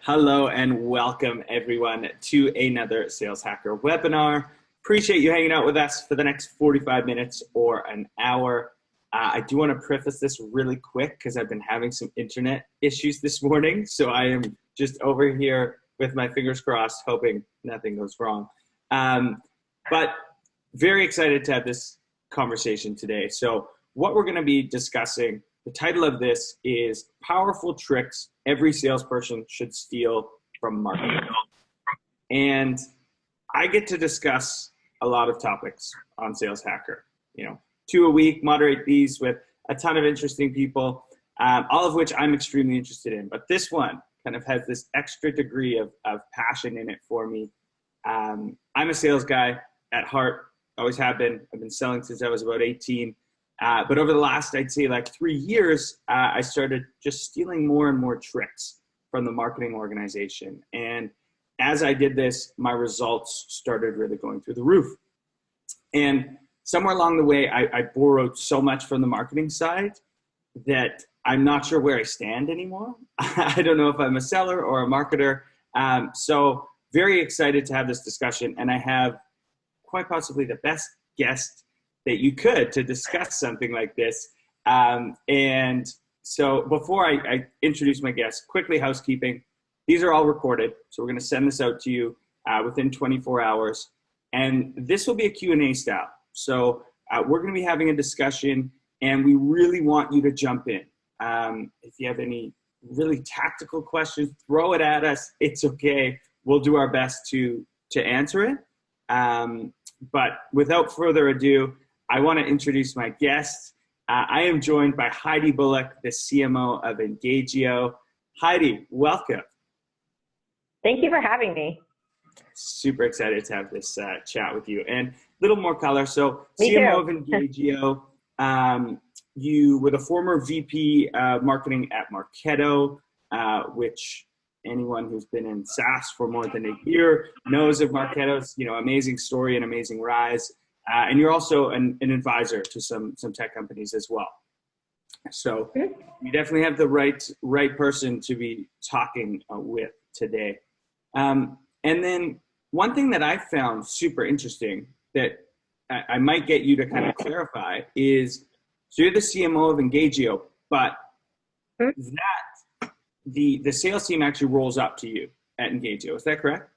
Hello and welcome everyone to another Sales Hacker webinar. Appreciate you hanging out with us for the next 45 minutes or an hour. I do want to preface this really quick because I've been having some internet issues this morning. So I am just over here with my fingers crossed, hoping nothing goes wrong. But very excited to have this conversation today. So what we're going to be discussing, the title of this is Powerful Tricks Every Salesperson Should Steal from Marketing. And I get to discuss a lot of topics on Sales Hacker. 2 a week, moderate these with a ton of interesting people, all of which I'm extremely interested in. But this one kind of has this extra degree of passion in it for me. I'm a sales guy at heart, always have been. I've been selling since I was about 18. But over the last, I'd say 3 years, I started just stealing more and more tricks from the marketing organization. And as I did this, my results started really going through the roof. And somewhere along the way, I borrowed so much from the marketing side that I'm not sure where I stand anymore. I don't know if I'm a seller or a marketer. So very excited to have this discussion. And I have quite possibly the best guest that you could to discuss something like this. And so before I introduce my guest, quickly housekeeping. These are all recorded. So we're going to send this out to you within 24 hours. And this will be a Q&A style. So we're going to be having a discussion and we really want you to jump in. If you have any really tactical questions, throw it at us. It's okay. We'll do our best to answer it. But without further ado, I want to introduce my guest. I am joined by Heidi Bullock, the CMO of Engagio. Heidi, welcome. Thank you for having me. Super excited to have this chat with you. And a little more color. So Me CMO too. of Engagio, you were the former VP marketing at Marketo, which anyone who's been in SaaS for more than a year knows of Marketo's, amazing story and amazing rise. And you're also an advisor to some tech companies as well. So you definitely have the right person to be talking with today. And then one thing that I found super interesting that I might get you to kind of clarify is, so you're the CMO of Engagio, but that the sales team actually rolls up to you at Engagio. Is that correct?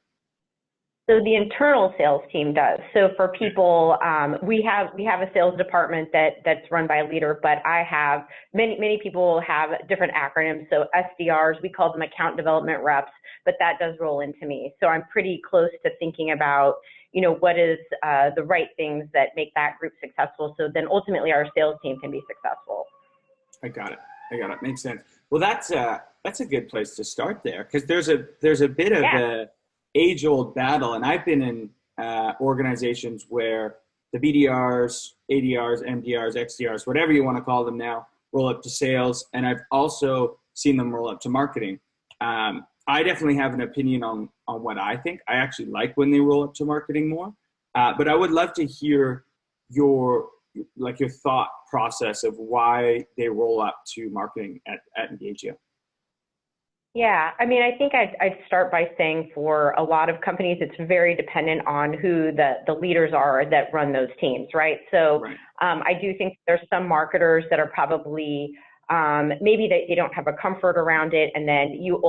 So the internal sales team does. So for people, we have a sales department that's run by a leader, but I have many people have different acronyms. So SDRs, we call them account development reps, but that does roll into me. So I'm pretty close to thinking about, what is the right things that make that group successful. So then ultimately our sales team can be successful. I got it. Makes sense. Well, that's a good place to start there, because there's a bit of a age-old battle, and I've been in organizations where the BDRs, ADRs, MDRs, XDRs, whatever you want to call them now, roll up to sales, and I've also seen them roll up to marketing. I definitely have an opinion on what I think. I actually like when they roll up to marketing more, but I would love to hear your thought process of why they roll up to marketing at Engagio. Yeah, I mean, I think I'd start by saying for a lot of companies, it's very dependent on who the leaders are that run those teams, right? So Right. I do think there's some marketers that are probably, maybe they don't have a comfort around it, and then you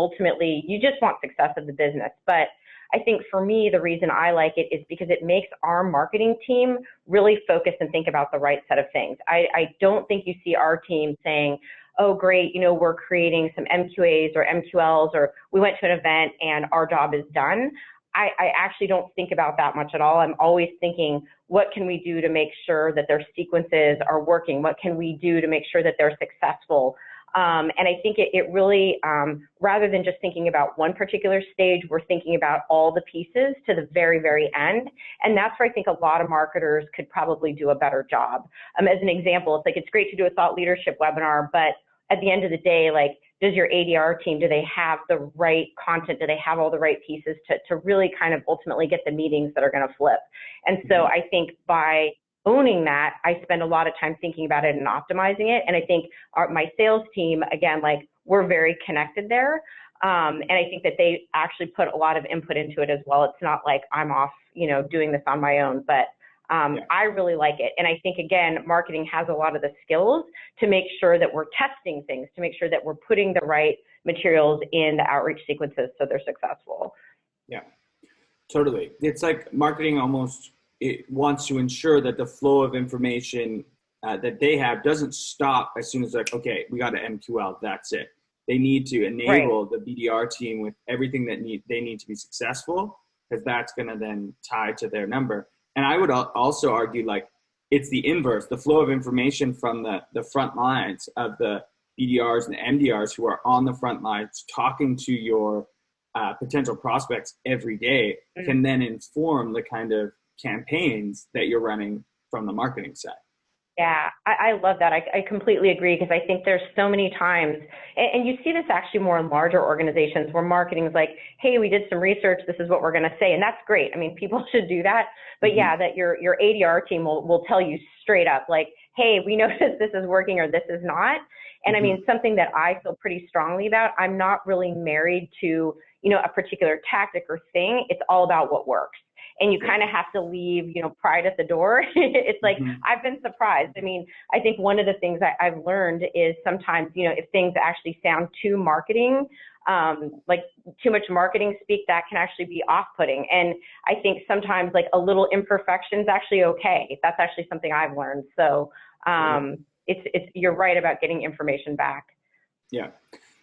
just want success of the business. But I think for me, the reason I like it is because it makes our marketing team really focus and think about the right set of things. I don't think you see our team saying, oh, great, we're creating some MQAs or MQLs, or we went to an event and our job is done. I actually don't think about that much at all. I'm always thinking, what can we do to make sure that their sequences are working? What can we do to make sure that they're successful? And I think it really, rather than just thinking about one particular stage, we're thinking about all the pieces to the very, very end. And that's where I think a lot of marketers could probably do a better job. As an example, it's great to do a thought leadership webinar, but at the end of the day, does your ADR team, do they have the right content? Do they have all the right pieces to really kind of ultimately get the meetings that are going to flip? And so I think by owning that, I spend a lot of time thinking about it and optimizing it. And I think my sales team, again, we're very connected there. And I think that they actually put a lot of input into it as well. It's not like I'm off, doing this on my own, but I really like it. And I think, again, marketing has a lot of the skills to make sure that we're testing things, to make sure that we're putting the right materials in the outreach sequences so they're successful. Yeah, totally. It's like marketing almost, it wants to ensure that the flow of information that they have doesn't stop as soon as like, okay, we got an MQL, that's it. They need to enable the BDR team with everything that they need to be successful, because that's going to then tie to their number. And I would also argue, like, it's the inverse, the flow of information from the front lines of the BDRs and the MDRs who are on the front lines talking to your potential prospects every day can then inform the kind of campaigns that you're running from the marketing side. Yeah, I love that. I completely agree, because I think there's so many times, and you see this actually more in larger organizations where marketing is like, hey, we did some research, this is what we're going to say. And that's great. I mean, people should do that. But yeah, that your ADR team will tell you straight up, like, hey, we noticed this is working or this is not. And I mean, something that I feel pretty strongly about, I'm not really married to, a particular tactic or thing. It's all about what works. And you kind of have to leave, pride at the door. It's like, I've been surprised. I mean, I think one of the things I've learned is sometimes, if things actually sound too marketing, like too much marketing speak, that can actually be off-putting. And I think sometimes like a little imperfection is actually okay. That's actually something I've learned. So you're right about getting information back. Yeah.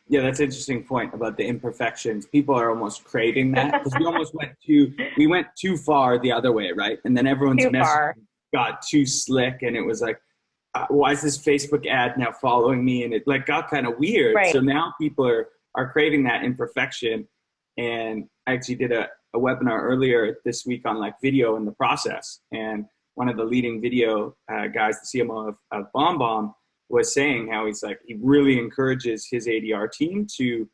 Yeah, that's an interesting point about the imperfections. People are almost craving that, because we went too far the other way, right? And then everyone's message got too slick, and it was like, why is this Facebook ad now following me? And it like got kind of weird. Right. So now people are craving that imperfection. And I actually did a webinar earlier this week on like video in the process. And one of the leading video guys, the CMO of BombBomb, was saying how he's like, he really encourages his ADR team to,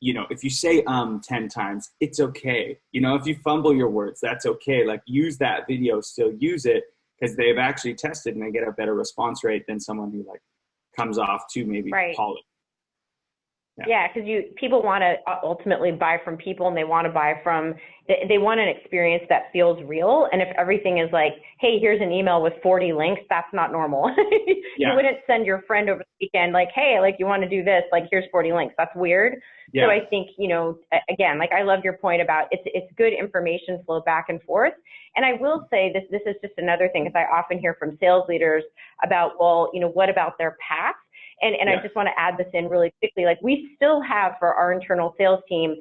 if you say 10 times, it's okay. If you fumble your words, that's okay. Like, use that video, still use it, because they've actually tested and they get a better response rate than someone who like comes off too maybe polished. Yeah, because people want to ultimately buy from people, and they want an experience that feels real. And if everything is like, hey, here's an email with 40 links, that's not normal. You wouldn't send your friend over the weekend like, hey, like, you want to do this, like, here's 40 links. That's weird. Yeah. So I think, again, like, I love your point about it's good information flow back and forth. And I will say this is just another thing, because I often hear from sales leaders about, well, what about their path? And I just want to add this in really quickly. Like, we still have, for our internal sales team,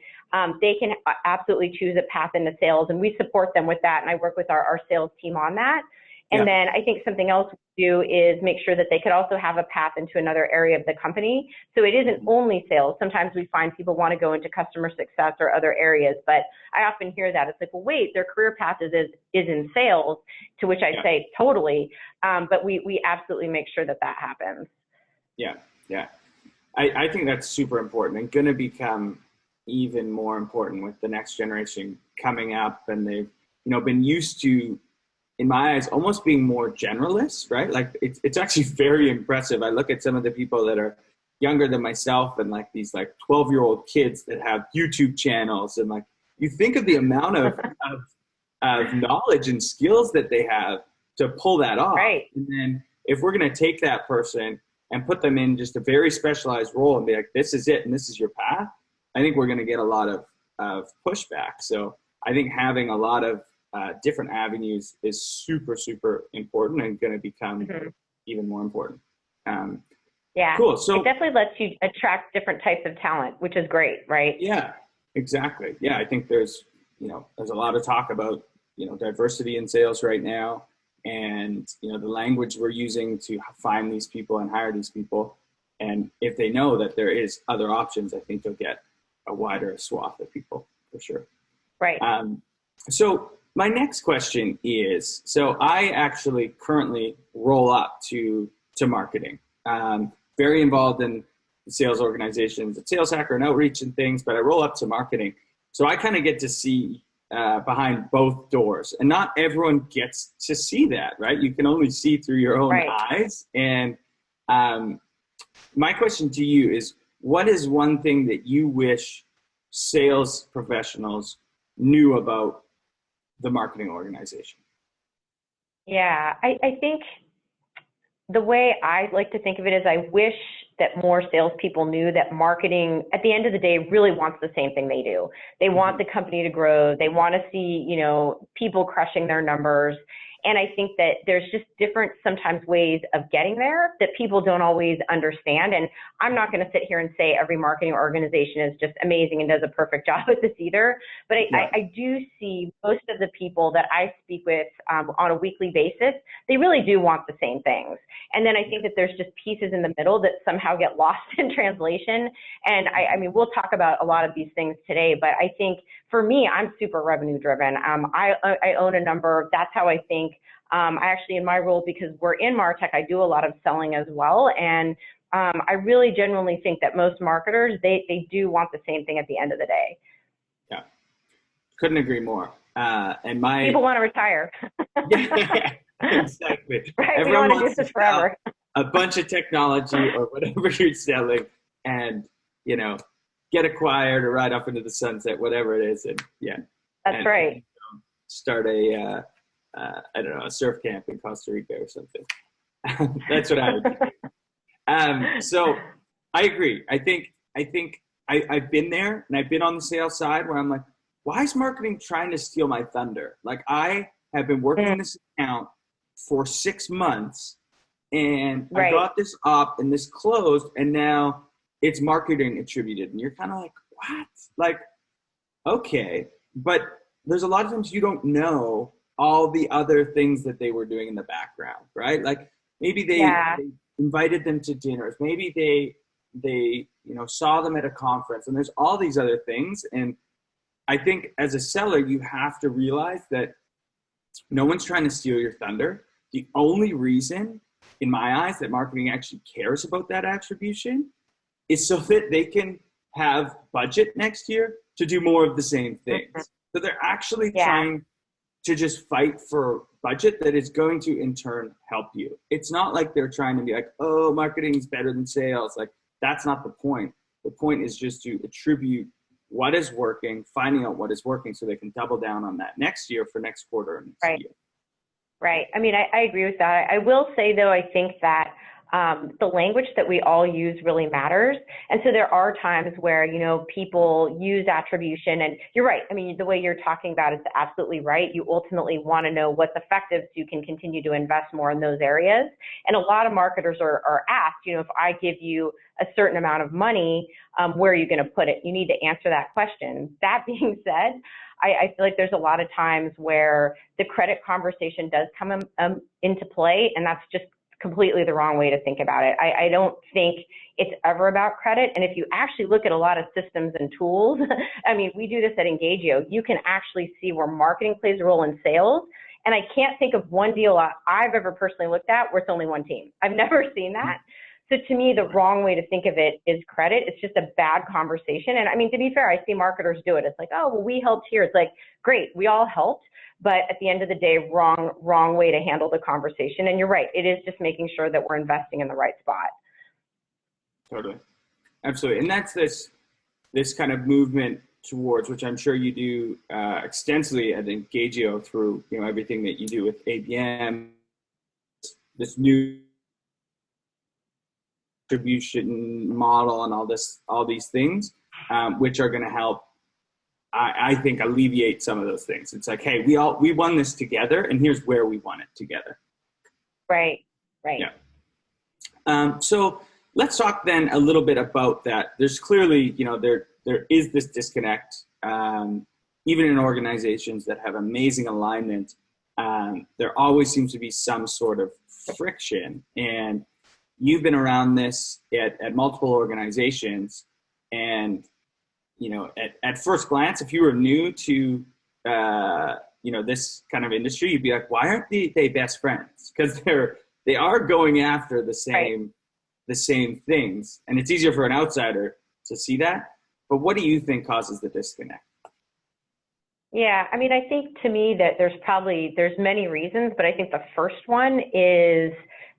they can absolutely choose a path into sales, and we support them with that. And I work with our sales team on that. And then I think something else we do is make sure that they could also have a path into another area of the company. So it isn't only sales. Sometimes we find people want to go into customer success or other areas, but I often hear that. It's like, well, wait, their career path is in sales, to which I say totally. But we absolutely make sure that happens. Yeah. I think that's super important, and going to become even more important with the next generation coming up. And they've, been used to, in my eyes, almost being more generalists, right? Like, it's actually very impressive. I look at some of the people that are younger than myself, and like these like 12-year-old kids that have YouTube channels, and like, you think of the amount of knowledge and skills that they have to pull that off. Right. And then if we're going to take that person and put them in just a very specialized role and be like, this is it and this is your path, I think we're going to get a lot of pushback. So I think having a lot of different avenues is super, super important, and going to become even more important. Cool. So it definitely lets you attract different types of talent, which is great, right? Yeah, exactly. Yeah, I think there's a lot of talk about, diversity in sales right now. And, the language we're using to find these people and hire these people. And if they know that there is other options, I think you'll get a wider swath of people for sure. Right. So my next question is, so I actually currently roll up to marketing, very involved in sales organizations at Sales Hacker and outreach and things, but I roll up to marketing. So I kind of get to see behind both doors, and not everyone gets to see that, right? You can only see through your own eyes. And my question to you is, what is one thing that you wish sales professionals knew about the marketing organization? Yeah, I think the way I like to think of it is I wish that more salespeople knew that marketing, at the end of the day, really wants the same thing they do. They want the company to grow. They want to see, people crushing their numbers. And I think that there's just different sometimes ways of getting there that people don't always understand. And I'm not going to sit here and say every marketing organization is just amazing and does a perfect job at this either. But I do see most of the people that I speak with on a weekly basis, they really do want the same things. And then I think that there's just pieces in the middle that somehow get lost in translation. And I mean, we'll talk about a lot of these things today, but I think for me, I'm super revenue driven. I own a number. That's how I think. I actually, in my role, because we're in MarTech, I do a lot of selling as well. And I really genuinely think that most marketers, they do want the same thing at the end of the day. Yeah, couldn't agree more. And people want to retire. Yeah, exactly. Right? Everyone we don't want to wants do this forever. A bunch of technology or whatever you're selling, and get acquired or ride off into the sunset, whatever it is, and that's right. Start a I don't know, a surf camp in Costa Rica or something. That's what I would do. So I agree. I think I've been there, and I've been on the sales side where I'm like, why is marketing trying to steal my thunder? Like, I have been working this account for 6 months, and I got this up and this closed, and now it's marketing attributed. And you're kind of like, what? Like, okay. But there's a lot of times you don't know all the other things that they were doing in the background, right? Like, maybe they invited them to dinners. Maybe they saw them at a conference, and there's all these other things. And I think as a seller, you have to realize that no one's trying to steal your thunder. The only reason, in my eyes, that marketing actually cares about that attribution is so that they can have budget next year to do more of the same things. So they're actually trying to just fight for budget that is going to in turn help you. It's not like they're trying to be like, oh, marketing is better than sales. Like, that's not the point. The point is just to attribute what is working, finding out what is working so they can double down on that next year for next quarter and next year. Right. I mean, I agree with that. I will say, though, I think that the language that we all use really matters. And so there are times where, people use attribution, and you're right. I mean, the way you're talking about is absolutely right. You ultimately want to know what's effective so you can continue to invest more in those areas. And a lot of marketers are asked, if I give you a certain amount of money, where are you going to put it? You need to answer that question. That being said, I feel like there's a lot of times where the credit conversation does come into play, and that's just completely the wrong way to think about it. I don't think it's ever about credit. And if you actually look at a lot of systems and tools, I mean, we do this at Engagio, you can actually see where marketing plays a role in sales. And I can't think of one deal I've ever personally looked at where it's only one team. I've never seen that. So to me, the wrong way to think of it is credit. It's just a bad conversation. And I mean, to be fair, I see marketers do it. It's like, oh, well, we helped here. It's like, great, we all helped. But at the end of the day, wrong way to handle the conversation. And you're right, it is just making sure that we're investing in the right spot. Totally. Absolutely. And that's this kind of movement towards, which I'm sure you do extensively at Engagio through everything that you do with ABM, this new distribution model and all these things, which are going to help, I think, alleviate some of those things. It's like, hey, we won this together, and here's where we won it together. Right. Yeah. So let's talk then a little bit about that. There's clearly, there is this disconnect, even in organizations that have amazing alignment. There always seems to be some sort of friction, and you've been around this at multiple organizations, and at first glance, if you were new to this kind of industry, you'd be like, why aren't they best friends? Because they are going after the same things, and it's easier for an outsider to see that. But what do you think causes the disconnect? Yeah, I mean, I think to me that there's many reasons, but I think the first one is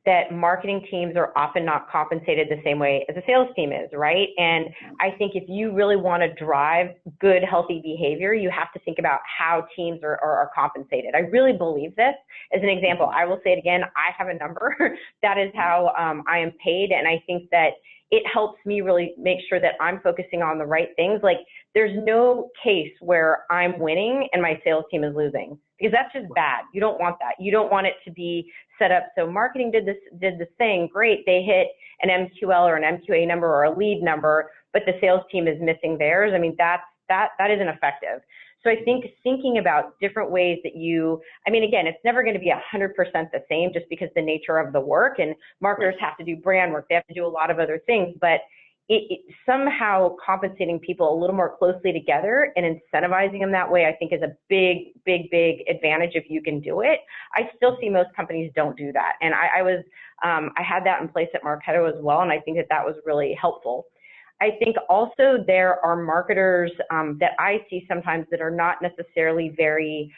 that marketing teams are often not compensated the same way as a sales team is, right? And I think if you really want to drive good, healthy behavior, you have to think about how teams are compensated. I really believe this. As an example, I will say it again, I have a number. That is how I am paid. And I think that it helps me really make sure that I'm focusing on the right things. Like, there's no case where I'm winning and my sales team is losing, because that's just bad. You don't want that. You don't want it to be set up so marketing did this thing, great, they hit an MQL or an MQA number or a lead number, but the sales team is missing theirs. I mean, that isn't effective. So I think thinking about different ways that again, it's never going to be 100% the same, just because the nature of the work, and marketers have to do brand work, they have to do a lot of other things, but it somehow compensating people a little more closely together and incentivizing them that way, I think, is a big advantage if you can do it. I still see most companies don't do that. And I had that in place at Marketo as well. And I think that was really helpful. I think also there are marketers that I see sometimes that are not necessarily very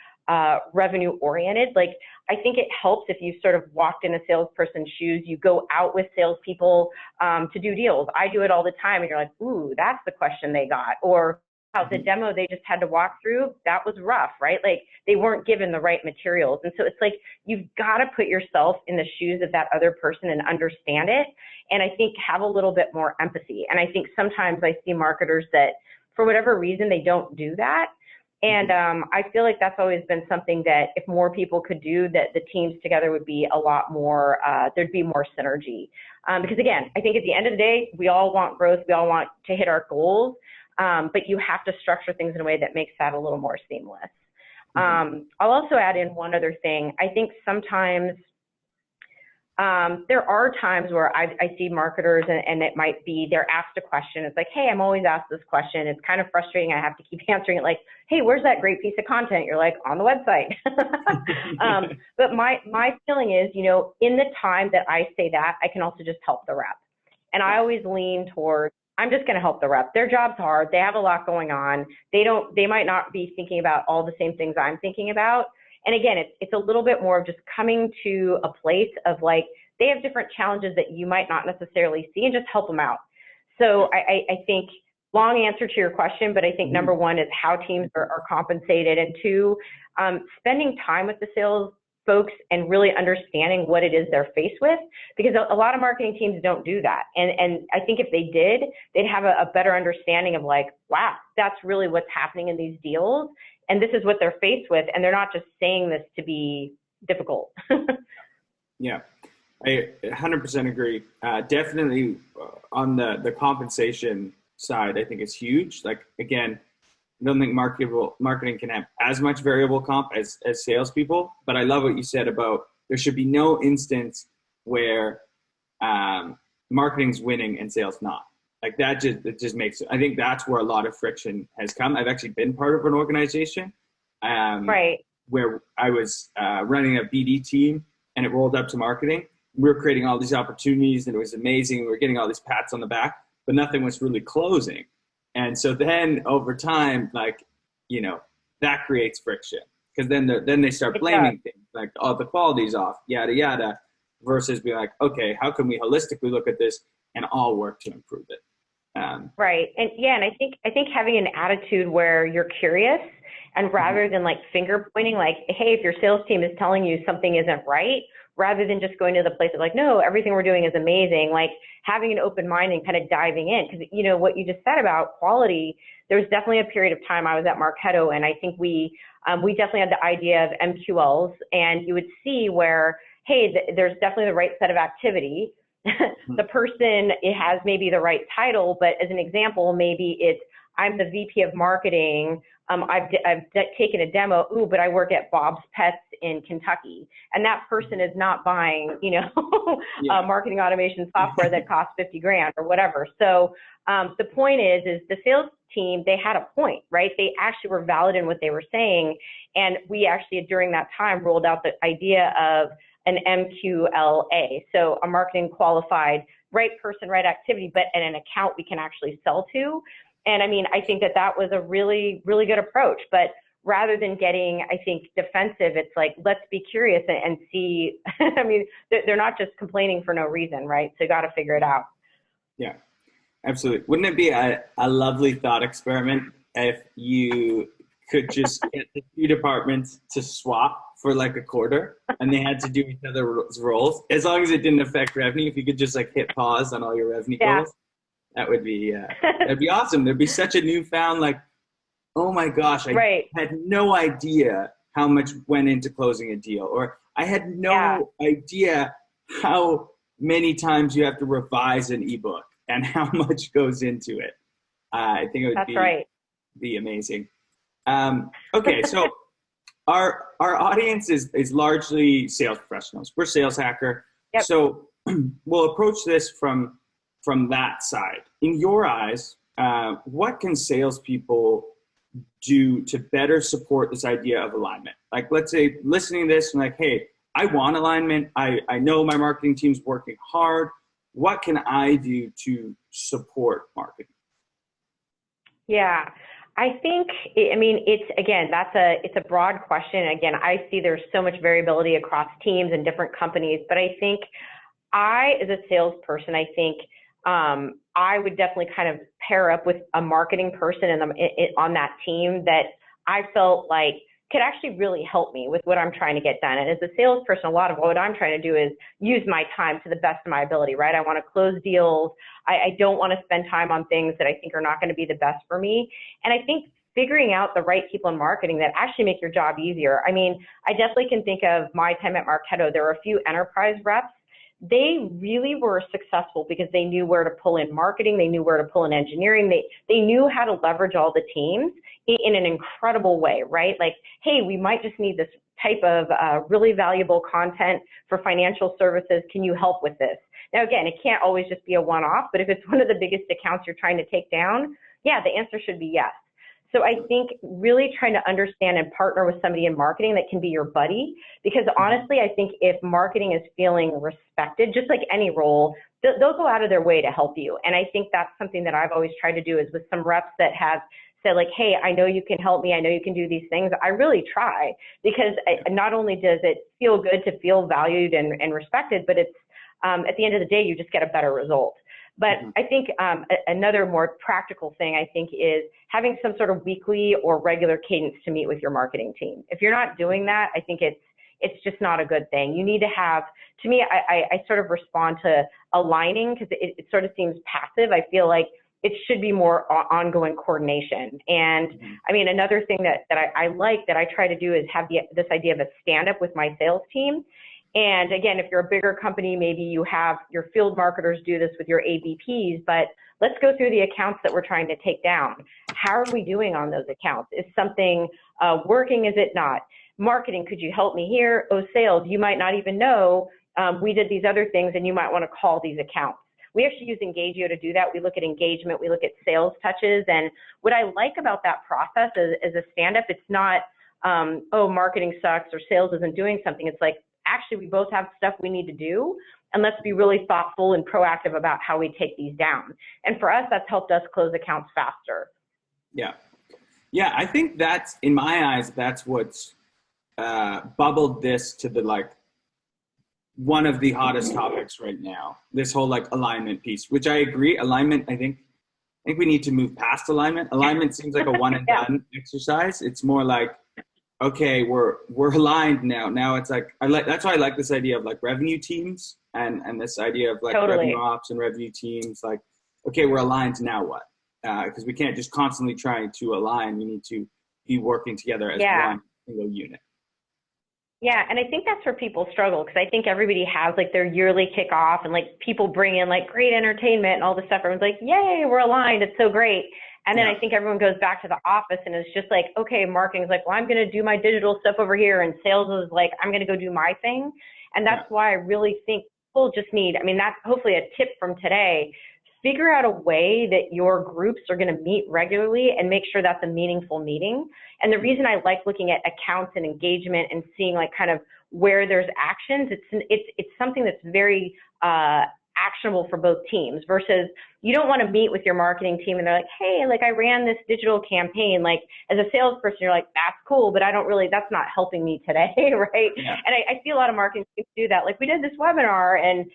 revenue oriented. Like, I think it helps if you sort of walked in a salesperson's shoes, you go out with salespeople to do deals. I do it all the time, and you're like, ooh, that's the question they got. Or how the demo they just had to walk through, that was rough, right? Like, they weren't given the right materials. And so it's like, you've got to put yourself in the shoes of that other person and understand it. And I think have a little bit more empathy. And I think sometimes I see marketers that, for whatever reason, they don't do that. And I feel like that's always been something that if more people could do, that the teams together would be a lot more, there'd be more synergy. Because again, I think at the end of the day, we all want growth. We all want to hit our goals. But you have to structure things in a way that makes that a little more seamless. I'll also add in one other thing. I think sometimes there are times where I see marketers and it might be they're asked a question. It's like, hey, I'm always asked this question. It's kind of frustrating. I have to keep answering it like, hey, where's that great piece of content? You're like, on the website. But my feeling is, in the time that I say that, I can also just help the rep. And I always lean towards, I'm just going to help the rep. Their job's hard. They have a lot going on. They might not be thinking about all the same things I'm thinking about. And again, it's a little bit more of just coming to a place of like, they have different challenges that you might not necessarily see, and just help them out. So I think, long answer to your question, but I think number one is how teams are compensated. And two, spending time with the sales folks and really understanding what it is they're faced with, because a lot of marketing teams don't do that. And I think if they did, they'd have a better understanding of like, wow, that's really what's happening in these deals. And this is what they're faced with. And they're not just saying this to be difficult. Yeah, I 100% agree. Definitely on the compensation side, I think it's huge. Like, again, I don't think marketing can have as much variable comp as salespeople, but I love what you said about there should be no instance where marketing's winning and sales not. Like, it just makes, I think that's where a lot of friction has come. I've actually been part of an organization right, where I was running a BD team, and it rolled up to marketing. We were creating all these opportunities, and it was amazing. We were getting all these pats on the back, but nothing was really closing. And so then over time, like, that creates friction, because then they start blaming things like, oh, the quality's off, yada, yada, versus being like, okay, how can we holistically look at this and all work to improve it? Right. And I think having an attitude where you're curious, and rather than like finger pointing, like, hey, if your sales team is telling you something isn't right, rather than just going to the place of like, no, everything we're doing is amazing, like having an open mind and kind of diving in. Because, what you just said about quality, there's definitely a period of time I was at Marketo, and I think we definitely had the idea of MQLs, and you would see where, hey, there's definitely the right set of activity. The person, it has maybe the right title, but as an example, maybe it's, I'm the VP of marketing. I've taken a demo. Ooh, but I work at Bob's Pets in Kentucky, and that person is not buying, marketing automation software that costs $50,000 or whatever. So the point is the sales team, they had a point, right? They actually were valid in what they were saying, and we actually during that time rolled out the idea of an MQLA, so a marketing qualified, right person, right activity, but in an account we can actually sell to. And I mean, I think that was a really, really good approach. But rather than getting, I think, defensive, it's like, let's be curious and see. I mean, they're not just complaining for no reason, right? So you got to figure it out. Yeah, absolutely. Wouldn't it be a lovely thought experiment if you could just get the two departments to swap for like a quarter and they had to do each other's roles, as long as it didn't affect revenue? If you could just like hit pause on all your revenue goals, that would be that'd be awesome. There'd be such a newfound like, oh my gosh, I had no idea how much went into closing a deal, or I had no idea how many times you have to revise an ebook and how much goes into it. I think it would be amazing. Okay, so our audience is largely sales professionals. We're Sales Hacker. Yep. So we'll approach this from that side. In your eyes, what can salespeople do to better support this idea of alignment? Like, let's say listening to this and like, hey, I want alignment. I know my marketing team's working hard. What can I do to support marketing? Yeah, I think, I mean, it's a broad question. Again, I see there's so much variability across teams and different companies, but I think as a salesperson, I think I would definitely kind of pair up with a marketing person on that team that I felt like could actually really help me with what I'm trying to get done. And as a salesperson, a lot of what I'm trying to do is use my time to the best of my ability, right? I want to close deals. I don't want to spend time on things that I think are not going to be the best for me. And I think figuring out the right people in marketing that actually make your job easier. I mean, I definitely can think of my time at Marketo. There were a few enterprise reps. They really were successful because they knew where to pull in marketing. They knew where to pull in engineering. They knew how to leverage all the teams in an incredible way, right? Like, hey, we might just need this type of really valuable content for financial services. Can you help with this? Now, again, it can't always just be a one-off, but if it's one of the biggest accounts you're trying to take down, yeah, the answer should be yes. So I think really trying to understand and partner with somebody in marketing that can be your buddy, because honestly, I think if marketing is feeling respected, just like any role, they'll go out of their way to help you. And I think that's something that I've always tried to do is with some reps that have said like, hey, I know you can help me. I know you can do these things. I really try, because not only does it feel good to feel valued and respected, but it's at the end of the day, you just get a better result. But I think another more practical thing, I think, is having some sort of weekly or regular cadence to meet with your marketing team. If you're not doing that, I think it's just not a good thing. You need to have, to me, I sort of respond to aligning because it sort of seems passive. I feel like it should be more ongoing coordination. And I mean, another thing that I like that I try to do is have this idea of a stand-up with my sales team. And again, if you're a bigger company, maybe you have your field marketers do this with your AVPs, but let's go through the accounts that we're trying to take down. How are we doing on those accounts? Is something working? Is it not? Marketing, could you help me here? Oh, sales, you might not even know we did these other things and you might want to call these accounts. We actually use Engagio to do that. We look at engagement, we look at sales touches. And what I like about that process as a stand-up, it's not, oh, marketing sucks or sales isn't doing something. It's like, actually, we both have stuff we need to do, and let's be really thoughtful and proactive about how we take these down. And for us, that's helped us close accounts faster. Yeah. Yeah, I think that's, in my eyes, that's what's bubbled this to the, like, one of the hottest topics right now, this whole, like, alignment piece, which I agree. Alignment, I think we need to move past alignment. Alignment seems like a one and done exercise. It's more like, okay, we're aligned now. Now it's like, that's why I like this idea of like revenue teams and this idea of like revenue ops and revenue teams. Like, okay, we're aligned, now what? Because we can't just constantly try to align. We need to be working together as one single unit. Yeah, and I think that's where people struggle, because I think everybody has like their yearly kickoff and like people bring in like great entertainment and all this stuff. Everyone's like, yay, we're aligned. It's so great. And then I think everyone goes back to the office and it's just like, okay, marketing's like, well, I'm going to do my digital stuff over here. And sales is like, I'm going to go do my thing. And that's why I really think people just need, I mean, that's hopefully a tip from today. Figure out a way that your groups are going to meet regularly and make sure that's a meaningful meeting. And the reason I like looking at accounts and engagement and seeing like kind of where there's actions, it's something that's very actionable for both teams, versus you don't want to meet with your marketing team and they're like, hey, like I ran this digital campaign. Like as a salesperson, you're like, that's cool, but that's not helping me today, right? Yeah. And I see a lot of marketing teams do that. Like we did this webinar and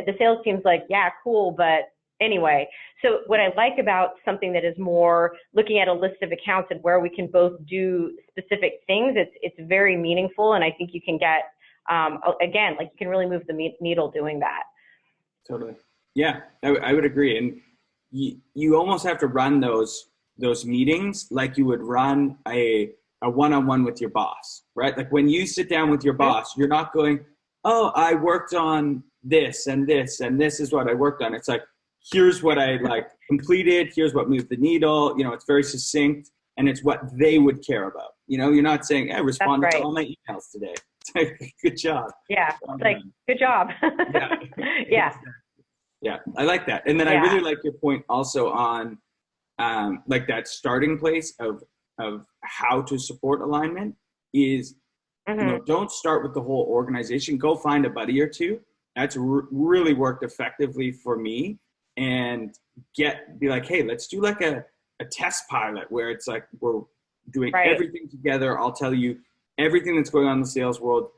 the sales team's like, yeah, cool, but anyway. So what I like about something that is more looking at a list of accounts and where we can both do specific things, it's very meaningful. And I think you can get, again, like you can really move the needle doing that. Totally. Yeah, I would agree. And you almost have to run those meetings like you would run a one-on-one with your boss, right? Like when you sit down with your boss, you're not going, oh, I worked on this and this, and this is what I worked on. It's like, here's what I completed. Here's what moved the needle. It's very succinct, and it's what they would care about. You're not saying, hey, I responded to all my emails today. It's like, good job. Yeah. It's like, good job. Yeah. Yeah. Yeah. I like that. And then I really like your point also on like that starting place of how to support alignment is, don't start with the whole organization. Go find a buddy or two. That's really worked effectively for me. And be like, hey, let's do like a test pilot where it's like we're doing everything together. I'll tell you everything that's going on in the sales world.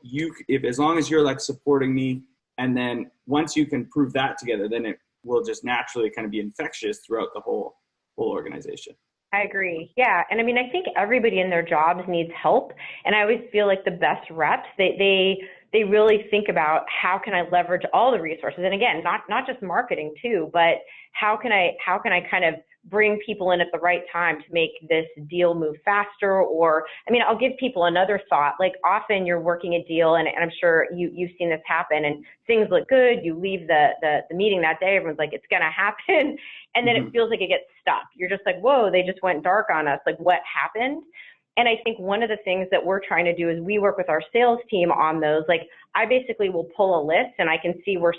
As long as you're like supporting me, and then once you can prove that together, then it will just naturally kind of be infectious throughout the whole organization. I agree. Yeah. And I mean, I think everybody in their jobs needs help. And I always feel like the best reps, they really think about how can I leverage all the resources? And again, not just marketing too, but how can I kind of bring people in at the right time to make this deal move faster? Or, I mean, I'll give people another thought. Like often you're working a deal, and I'm sure you've seen this happen, and things look good. You leave the meeting that day, everyone's like, it's going to happen. And then it feels like it gets stuck. You're just like, whoa, they just went dark on us. Like what happened? And I think one of the things that we're trying to do is we work with our sales team on those. Like I basically will pull a list and I can see where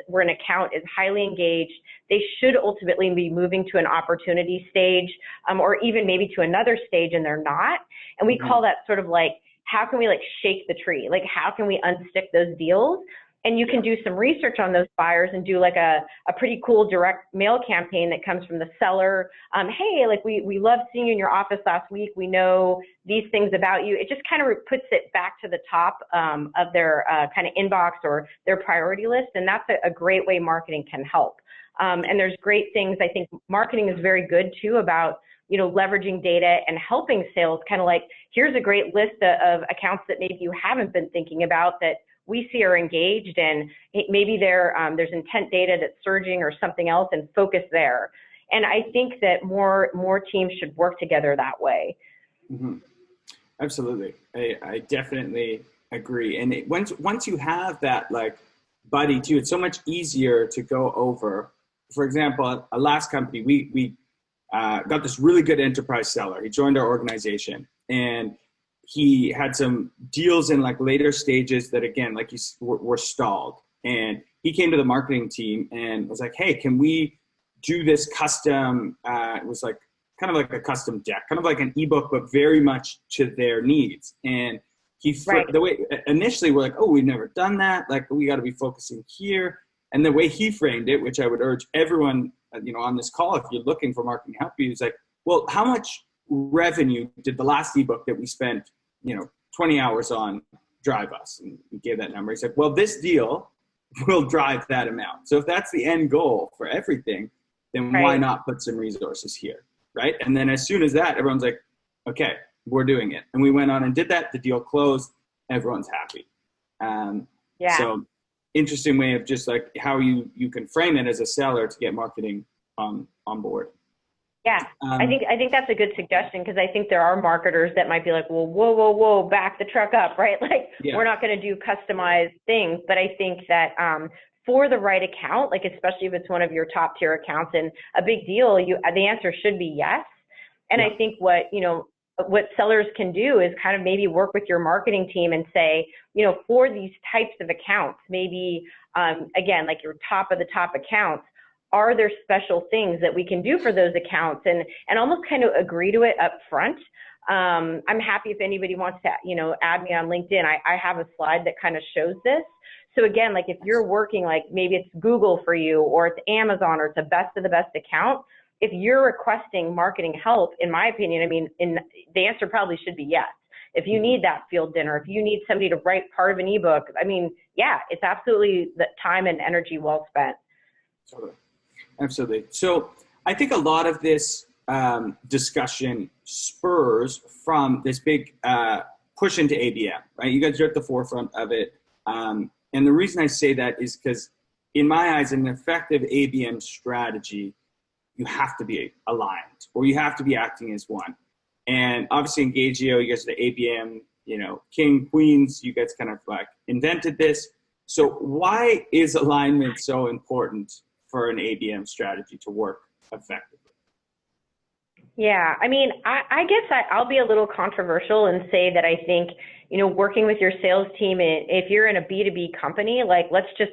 where an account is highly engaged. They should ultimately be moving to an opportunity stage, or even maybe to another stage, and they're not. And we call that sort of like, how can we like shake the tree? Like how can we unstick those deals? And you can do some research on those buyers and do like a pretty cool direct mail campaign that comes from the seller. Hey, like we loved seeing you in your office last week. We know these things about you. It just kind of puts it back to the top of their kind of inbox or their priority list. And that's a great way marketing can help. And there's great things. I think marketing is very good too about, leveraging data and helping sales, kind of like, here's a great list of accounts that maybe you haven't been thinking about that we see are engaged, and maybe there's intent data that's surging or something else, and focus there. And I think that more teams should work together that way. Mm-hmm. Absolutely. I definitely agree. And once you have that like buddy too, it's so much easier to go over. For example, a last company, we got this really good enterprise seller. He joined our organization, and he had some deals in like later stages that again, like were stalled. And he came to the marketing team and was like, hey, can we do this custom? It was like kind of like a custom deck, kind of like an ebook, but very much to their needs. And the way initially we're like, oh, we've never done that. Like we got to be focusing here. And the way he framed it, which I would urge everyone, on this call, if you're looking for marketing help, he was like, well, how much revenue did the last ebook that we spent 20 hours on drive us? And we gave that number. He said, well, this deal will drive that amount. So if that's the end goal for everything, then why not put some resources here, right? And then as soon as that, everyone's like, okay, we're doing it. And we went on and did that. The deal closed. Everyone's happy. So interesting way of just like how you can frame it as a seller to get marketing on board. Yeah, I think that's a good suggestion, because I think there are marketers that might be like, well, whoa, back the truck up, right? Like we're not going to do customized things. But I think that for the right account, like especially if it's one of your top tier accounts and a big deal, the answer should be yes. And I think what sellers can do is kind of maybe work with your marketing team and say, for these types of accounts, maybe again, like your top of the top accounts, are there special things that we can do for those accounts, and almost kind of agree to it up front, I'm happy if anybody wants to, add me on LinkedIn. I have a slide that kind of shows this. So again, like if you're working, like maybe it's Google for you, or it's Amazon, or it's a best of the best account, if you're requesting marketing help, in my opinion, the answer probably should be yes. If you need that field dinner, if you need somebody to write part of an ebook, yeah, it's absolutely the time and energy well spent. Totally. Absolutely. So I think a lot of this discussion spurs from this big push into ABM, right? You guys are at the forefront of it. And the reason I say that is because in my eyes, an effective ABM strategy, you have to be aligned, or you have to be acting as one. And obviously Engagio, you guys are the ABM, king, queens, you guys kind of like invented this. So why is alignment so important for an ABM strategy to work effectively? Yeah, I guess I'll be a little controversial and say that I think, working with your sales team, if you're in a B2B company, like let's just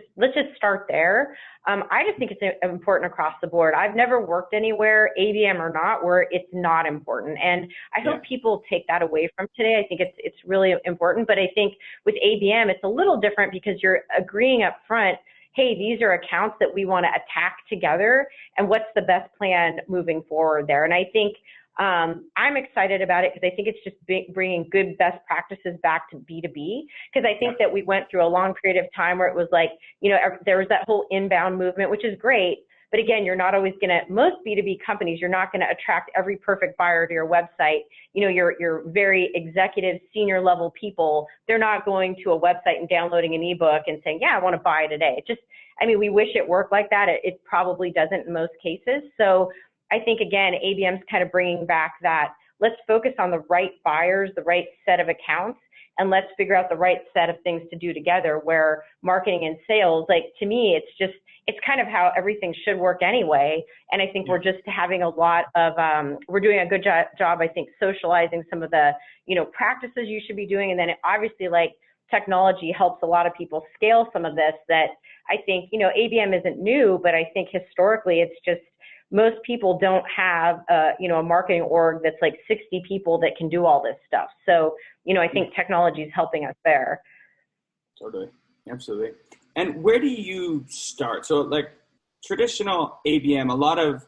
start there. I just think it's important across the board. I've never worked anywhere, ABM or not, where it's not important. And I hope people take that away from today. I think it's really important. But I think with ABM, it's a little different because you're agreeing up front, hey, these are accounts that we want to attack together, and what's the best plan moving forward there. And I think I'm excited about it because I think it's just bringing good best practices back to B2B, because I think that we went through a long period of time where it was like, there was that whole inbound movement, which is great. But again, you're not always going to, most B2B companies, you're not going to attract every perfect buyer to your website. Your very executive senior level people, they're not going to a website and downloading an ebook and saying, yeah, I want to buy today. We wish it worked like that. It probably doesn't in most cases. So I think, again, ABM's kind of bringing back that, let's focus on the right buyers, the right set of accounts, and let's figure out the right set of things to do together, where marketing and sales, like to me, it's kind of how everything should work anyway. And I think we're just having a lot of, we're doing a good job, I think, socializing some of the, practices you should be doing. And then obviously, like, technology helps a lot of people scale some of this that I think, ABM isn't new, but I think historically it's just, most people don't have, a marketing org that's like 60 people that can do all this stuff. So, I think technology is helping us there. Totally. Absolutely. And where do you start? So like traditional ABM, a lot of,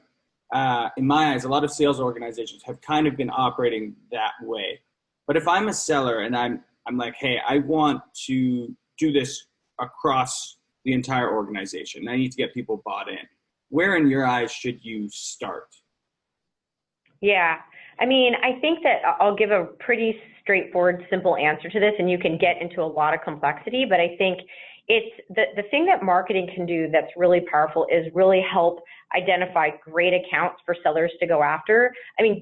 in my eyes, a lot of sales organizations have kind of been operating that way. But if I'm a seller and I'm like, hey, I want to do this across the entire organization, I need to get people bought in. Where in your eyes should you start? Yeah, I think that I'll give a pretty straightforward, simple answer to this, and you can get into a lot of complexity, but I think it's the thing that marketing can do that's really powerful is really help identify great accounts for sellers to go after.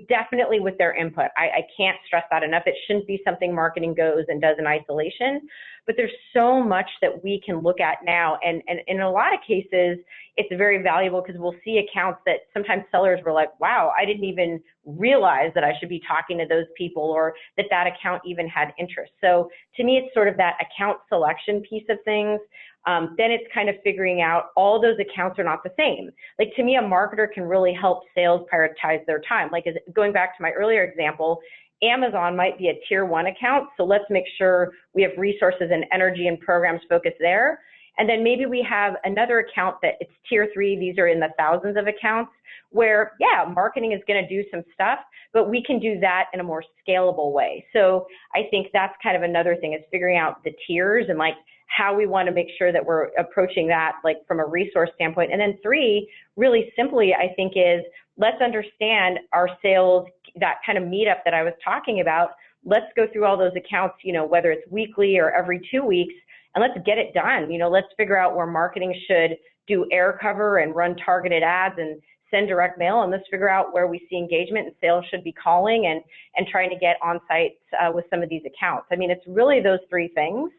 Definitely with their input. I can't stress that enough. It shouldn't be something marketing goes and does in isolation, but there's so much that we can look at now. And in a lot of cases, it's very valuable because we'll see accounts that sometimes sellers were like, wow, I didn't even realize that I should be talking to those people, or that account even had interest. So to me, it's sort of that account selection piece of things. Then it's kind of figuring out all those accounts are not the same. Like to me, a marketer can really help sales prioritize their time. Like going back to my earlier example, Amazon might be a tier 1 account. So let's make sure we have resources and energy and programs focused there. And then maybe we have another account that it's tier 3. These are in the thousands of accounts where, yeah, marketing is going to do some stuff, but we can do that in a more scalable way. So I think that's kind of another thing, is figuring out the tiers and like how we want to make sure that we're approaching that like from a resource standpoint. And then 3, really simply, I think, is let's understand our sales, that kind of meetup that I was talking about. Let's go through all those accounts, whether it's weekly or every 2 weeks, and let's get it done. Let's figure out where marketing should do air cover and run targeted ads and send direct mail, and let's figure out where we see engagement and sales should be calling and trying to get on site with some of these accounts. It's really those 3 things.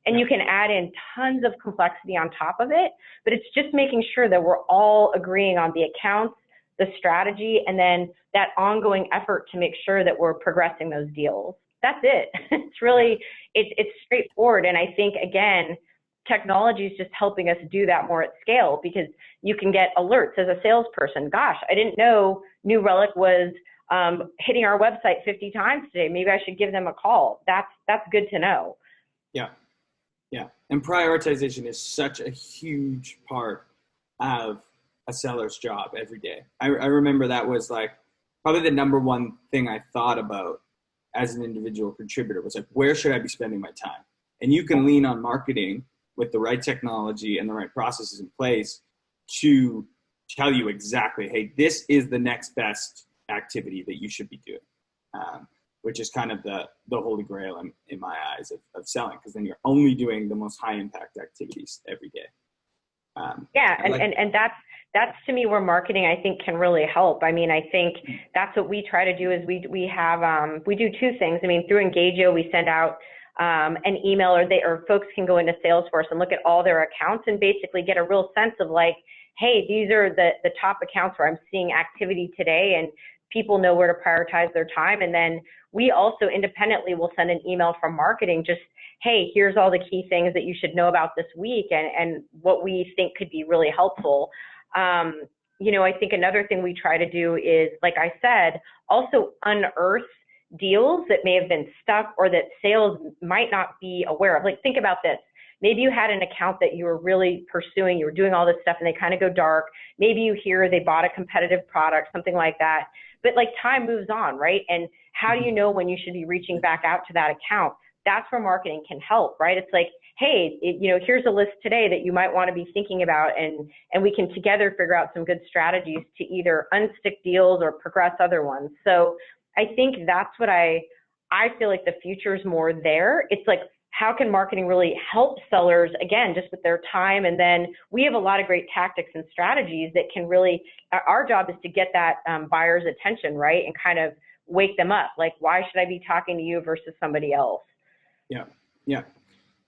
And you can add in tons of complexity on top of it, but it's just making sure that we're all agreeing on the accounts, the strategy, and then that ongoing effort to make sure that we're progressing those deals. That's it. It's really, it's straightforward. And I think, again, technology is just helping us do that more at scale, because you can get alerts as a salesperson. Gosh, I didn't know New Relic was hitting our website 50 times today. Maybe I should give them a call. That's good to know. Yeah. Yeah. And prioritization is such a huge part of a seller's job every day. I remember that was like probably the number one thing I thought about as an individual contributor was like, where should I be spending my time? And you can lean on marketing with the right technology and the right processes in place to tell you exactly, hey, this is the next best activity that you should be doing, which is kind of the holy grail in my eyes of selling, because then you're only doing the most high impact activities every day. And that's to me where marketing, I think, can really help. I mean, I think that's what we try to do is we do two things. I mean, through Engagio, we send out an email, or folks can go into Salesforce and look at all their accounts and basically get a real sense of like, hey, these are the top accounts where I'm seeing activity today, and people know where to prioritize their time. And then we also independently will send an email from marketing, just, hey, here's all the key things that you should know about this week and what we think could be really helpful. I think another thing we try to do is, like I said, also unearth deals that may have been stuck or that sales might not be aware of. Like, think about this. Maybe you had an account that you were really pursuing, you were doing all this stuff, and they kind of go dark. Maybe you hear they bought a competitive product, something like that. But like, time moves on, right? And how do you know when you should be reaching back out to that account? That's where marketing can help, right? It's like, hey, here's a list today that you might want to be thinking about, and we can together figure out some good strategies to either unstick deals or progress other ones. So I think that's what I feel like the future is more there. It's like, how can marketing really help sellers, again, just with their time? And then we have a lot of great tactics and strategies that can really, our job is to get that buyer's attention, right? And kind of wake them up. Like, why should I be talking to you versus somebody else? Yeah,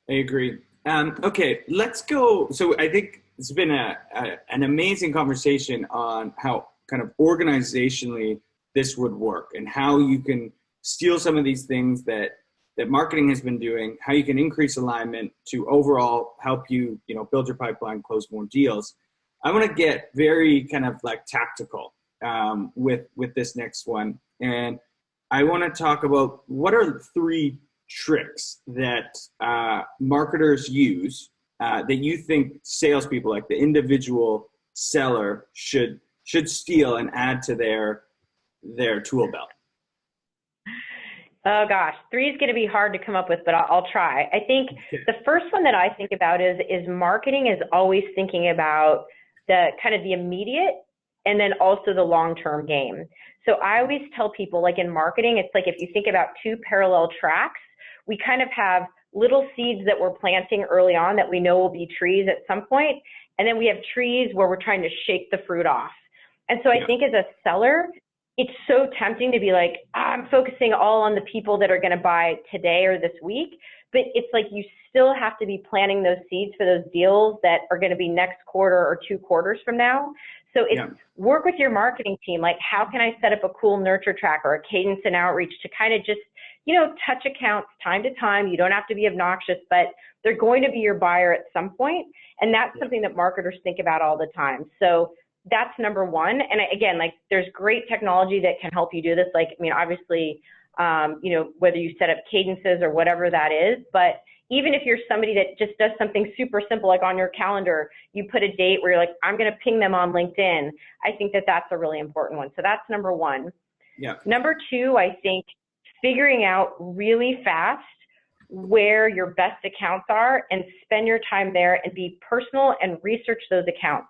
I agree. Okay, let's go. So I think it's been an amazing conversation on how kind of organizationally this would work and how you can steal some of these things that marketing has been doing, how you can increase alignment to overall help you, build your pipeline, close more deals. I want to get very kind of like tactical with this next one. And I want to talk about what are 3 tricks that marketers use that you think salespeople, like the individual seller, should steal and add to their tool belt? Oh gosh, 3 is going to be hard to come up with, but I'll try. I think the first one that I think about is marketing is always thinking about the kind of the immediate and then also the long-term game. So I always tell people, like in marketing, it's like if you think about 2 parallel tracks, we kind of have little seeds that we're planting early on that we know will be trees at some point, and then we have trees where we're trying to shake the fruit off. And so I think as a seller, it's so tempting to be like, I'm focusing all on the people that are going to buy today or this week. But it's like you still have to be planting those seeds for those deals that are going to be next quarter or 2 quarters from now. So it's work with your marketing team. Like, how can I set up a cool nurture track or a cadence and outreach to kind of just, touch accounts time to time? You don't have to be obnoxious, but they're going to be your buyer at some point. And that's something that marketers think about all the time. So that's number one. And again, like, there's great technology that can help you do this. Like, I mean, obviously, whether you set up cadences or whatever that is, but even if you're somebody that just does something super simple, like on your calendar, you put a date where you're like, I'm going to ping them on LinkedIn. I think that that's a really important one. So that's number 1. Yeah. Number 2, I think figuring out really fast where your best accounts are and spend your time there and be personal and research those accounts.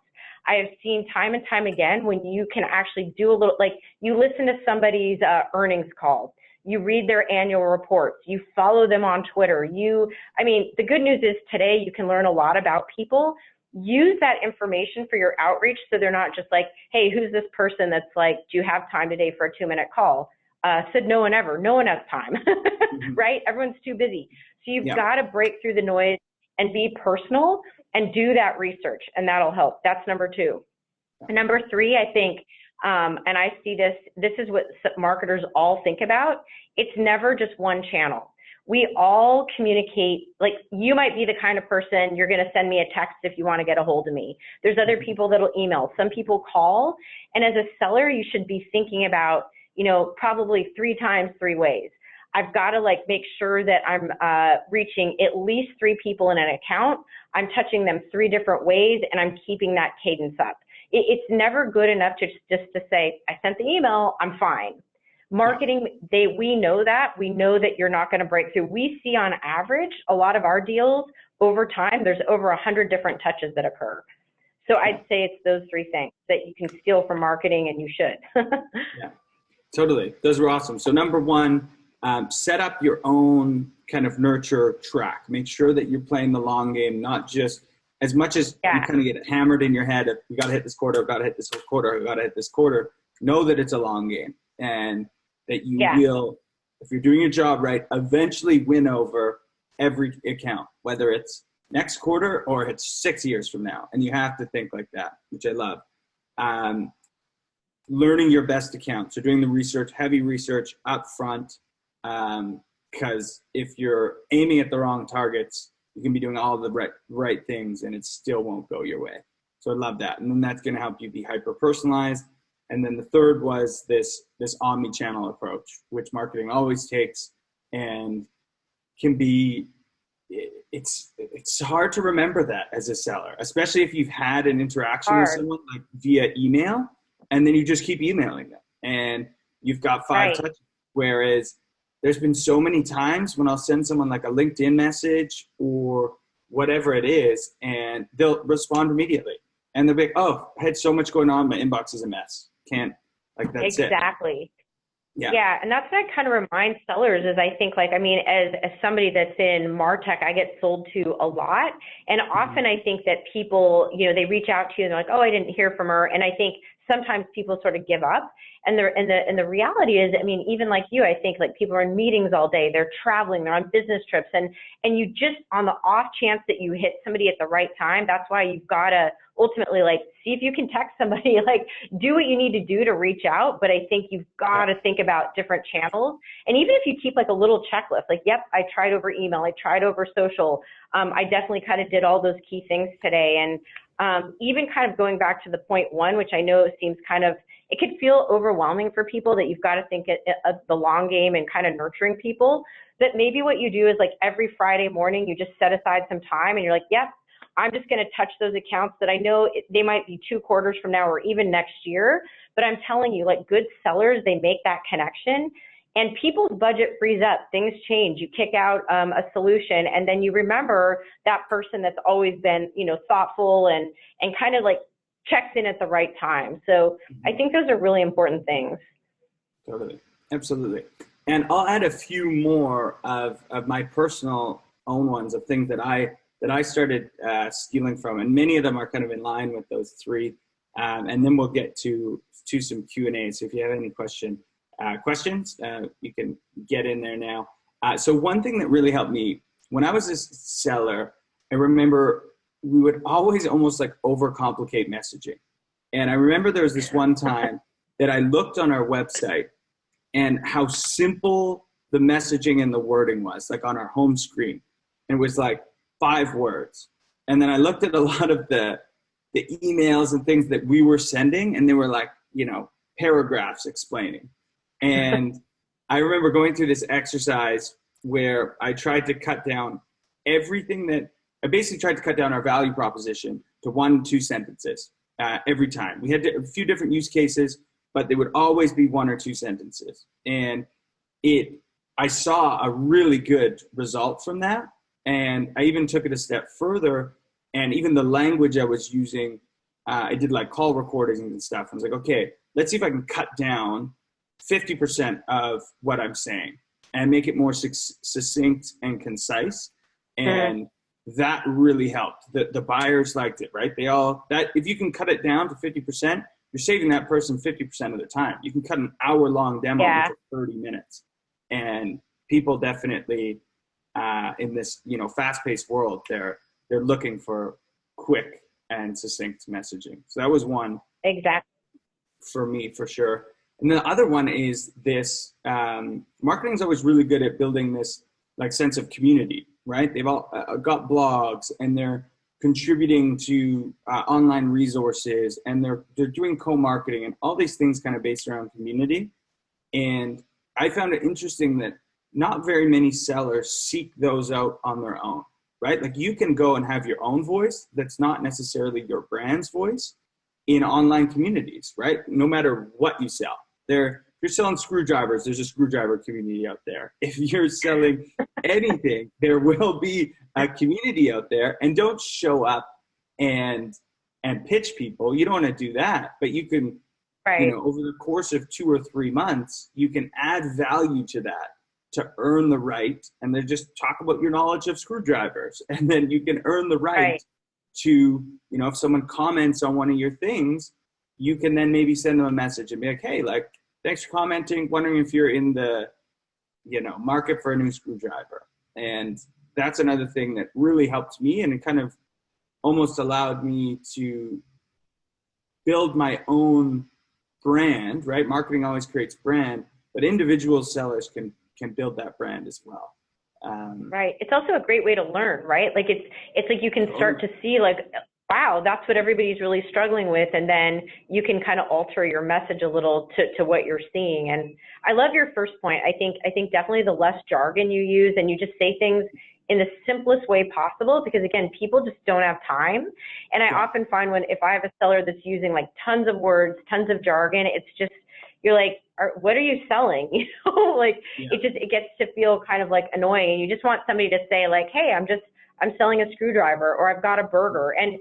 I have seen time and time again when you can actually do a little, like, you listen to somebody's earnings call, you read their annual reports, you follow them on Twitter. The good news is today you can learn a lot about people. Use that information for your outreach so they're not just like, hey, who's this person that's like, do you have time today for a 2-minute call? Said no one ever. No one has time, right? Everyone's too busy. So you've got to break through the noise and be personal and do that research, and that'll help. That's number 2. And number 3, I think, and I see this is what marketers all think about. It's never just one channel. We all communicate. Like, you might be the kind of person, you're going to send me a text if you want to get a hold of me. There's other people that'll email. Some people call. And as a seller, you should be thinking about, probably 3 times 3 ways. I've got to like make sure that I'm reaching at least 3 people in an account. I'm touching them 3 different ways, and I'm keeping that cadence up. It's never good enough to just to say, I sent the email, I'm fine. Marketing, we know that. We know that you're not going to break through. We see on average, a lot of our deals over time, there's over 100 different touches that occur. So I'd say it's those 3 things that you can steal from marketing, and you should. Yeah, totally. Those were awesome. So number 1, set up your own kind of nurture track. Make sure that you're playing the long game, not just as much as you kind of get hammered in your head of, you got to hit this quarter, I've got to hit this quarter, I've got to hit this quarter. Know that it's a long game, and that you will, if you're doing your job right, eventually win over every account, whether it's next quarter or it's 6 years from now. And you have to think like that, which I love. Learning your best account. So doing the research, heavy research up front, because if you're aiming at the wrong targets, you can be doing all the right things and it still won't go your way. So I love that. And then that's going to help you be hyper-personalized. And then the third was this omni-channel approach, which marketing always takes and can be, it's hard to remember that as a seller, especially if you've had an interaction with someone like via email, and then you just keep emailing them and you've got 5 touches. Whereas there's been so many times when I'll send someone like a LinkedIn message or whatever it is, and they'll respond immediately. And they'll be like, oh, I had so much going on, my inbox is a mess. Can't, like, that's exactly. it. Yeah, and that's what I kind of remind sellers is I think, like, I mean, as somebody that's in MarTech, I get sold to a lot. And often I think that people, they reach out to you and they're like, oh, I didn't hear from her. And I think sometimes people sort of give up. And the reality is, I mean, even like you, I think like people are in meetings all day, they're traveling, they're on business trips, and you just, on the off chance that you hit somebody at the right time, that's why you've got to ultimately like see if you can text somebody, like do what you need to do to reach out. But I think you've got to think about different channels. And even if you keep like a little checklist, like, yep, I tried over email, I tried over social. I definitely kind of did all those key things today. And even kind of going back to the point 1, which I know seems kind of, it could feel overwhelming for people that you've got to think of the long game and kind of nurturing people, that maybe what you do is like every Friday morning, you just set aside some time and you're like, yep, I'm just going to touch those accounts that I know they might be 2 quarters from now or even next year. But I'm telling you, like good sellers, they make that connection. And people's budget frees up, things change, you kick out a solution, and then you remember that person that's always been, thoughtful and kind of like checks in at the right time. So I think those are really important things. Totally. Absolutely. And I'll add a few more of my personal own ones of things that I started stealing from. And many of them are kind of in line with those 3. And then we'll get to some Q&A. So if you have any questions, you can get in there now. So one thing that really helped me when I was a seller, I remember we would always almost like overcomplicate messaging. And I remember there was this one time that I looked on our website and how simple the messaging and the wording was, like on our home screen. And it was like 5 words. And then I looked at a lot of the emails and things that we were sending, and they were like, paragraphs explaining. And I remember going through this exercise where I tried to cut down I basically tried to cut down our value proposition to 1-2 sentences every time. We had a few different use cases, but they would always be 1 or 2 sentences. And I saw a really good result from that. And I even took it a step further, and even the language I was using, I did like call recordings and stuff. I was like, okay, let's see if I can cut down 50% of what I'm saying and make it more succinct and concise. And that really helped. The buyers liked it, right? If you can cut it down to 50%, you're saving that person 50% of the time. You can cut an hour-long demo into 30 minutes. And people definitely, in this, fast-paced world, they're looking for quick and succinct messaging. So that was one. Exactly. For me, for sure. And the other one is this, marketing is always really good at building this like sense of community, right? They've all got blogs, and they're contributing to online resources, and they're doing co-marketing and all these things kind of based around community. And I found it interesting that not very many sellers seek those out on their own, right? Like you can go and have your own voice that's not necessarily your brand's voice in online communities, right? No matter what you sell. If you're selling screwdrivers, there's a screwdriver community out there. If you're selling anything, there will be a community out there. And don't show up and pitch people. You don't want to do that, but you can, Right. over the course of 2 or 3 months, you can add value to that to earn the right, and then just talk about your knowledge of screwdrivers, and then you can earn the right to, if someone comments on one of your things, you can then maybe send them a message and be like, hey, like, thanks for commenting, wondering if you're in the, market for a new screwdriver. And that's another thing that really helped me, and it kind of almost allowed me to build my own brand, right? Marketing always creates brand, but individual sellers can build that brand as well. Right. It's also a great way to learn, right? Like it's like you can start to see like, wow, that's what everybody's really struggling with. And then you can kind of alter your message a little to what you're seeing. And I love your first point. I think definitely the less jargon you use and you just say things in the simplest way possible, because again, people just don't have time. And I often find if I have a seller that's using like tons of words, tons of jargon, it's just, you're like, what are you selling? It gets to feel kind of like annoying. And you just want somebody to say like, hey, I'm selling a screwdriver, or I've got a burger, and